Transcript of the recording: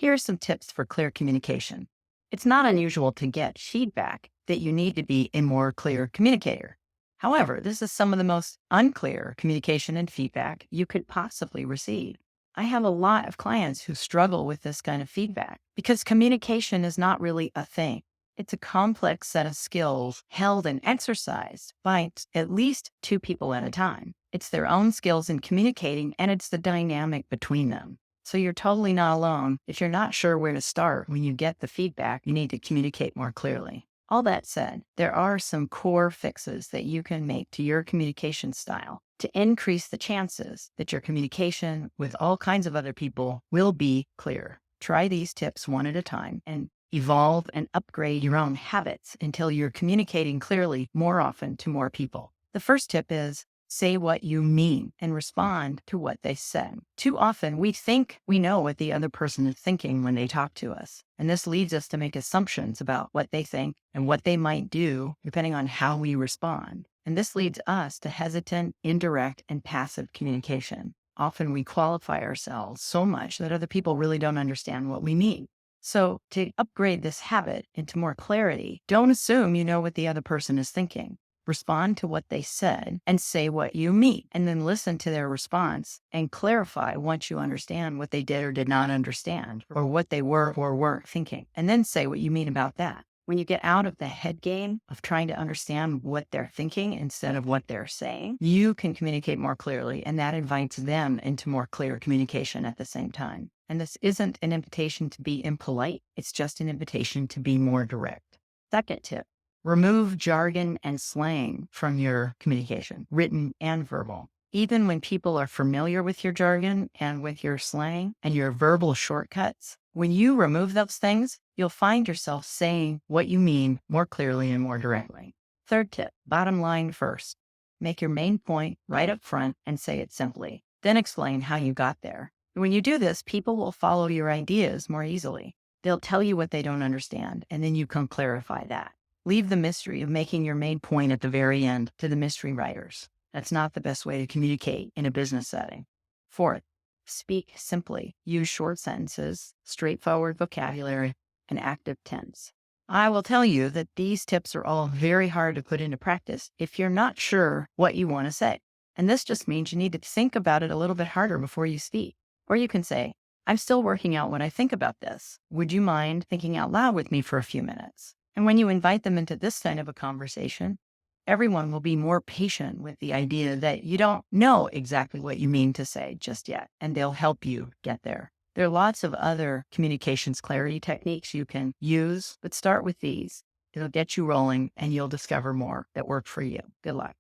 Here are some tips for clear communication. It's not unusual to get feedback that you need to be a more clear communicator. However, this is some of the most unclear communication and feedback you could possibly receive. I have a lot of clients who struggle with this kind of feedback because communication is not really a thing. It's a complex set of skills held and exercised by at least two people at a time. It's their own skills in communicating, and it's the dynamic between them. So you're totally not alone if you're not sure where to start when you get the feedback you need to communicate more clearly. All that said, there are some core fixes that you can make to your communication style to increase the chances that your communication with all kinds of other people will be clear. Try these tips one at a time and evolve and upgrade your own habits until you're communicating clearly more often to more people. The first tip is say what you mean and respond to what they said. Too often, we think we know what the other person is thinking when they talk to us. And this leads us to make assumptions about what they think and what they might do, depending on how we respond. And this leads us to hesitant, indirect, and passive communication. Often we qualify ourselves so much that other people really don't understand what we mean. So to upgrade this habit into more clarity, don't assume you know what the other person is thinking. Respond to what they said and say what you mean, and then listen to their response and clarify once you understand what they did or did not understand, or what they were or weren't thinking, and then say what you mean about that. When you get out of the head game of trying to understand what they're thinking instead of what they're saying, you can communicate more clearly, and that invites them into more clear communication at the same time. And this isn't an invitation to be impolite. It's just an invitation to be more direct. Second tip. Remove jargon and slang from your communication, written and verbal. Even when people are familiar with your jargon and with your slang and your verbal shortcuts, when you remove those things, you'll find yourself saying what you mean more clearly and more directly. Third tip, bottom line first. Make your main point right up front and say it simply. Then explain how you got there. When you do this, people will follow your ideas more easily. They'll tell you what they don't understand, and then you can clarify that. Leave the mystery of making your main point at the very end to the mystery writers. That's not the best way to communicate in a business setting. Fourth, speak simply. Use short sentences, straightforward vocabulary, and active tense. I will tell you that these tips are all very hard to put into practice if you're not sure what you want to say. And this just means you need to think about it a little bit harder before you speak. Or you can say, I'm still working out what I think about this. Would you mind thinking out loud with me for a few minutes? And when you invite them into this kind of a conversation, everyone will be more patient with the idea that you don't know exactly what you mean to say just yet, and they'll help you get there. There are lots of other communications clarity techniques you can use, but start with these. It'll get you rolling, and you'll discover more that work for you. Good luck.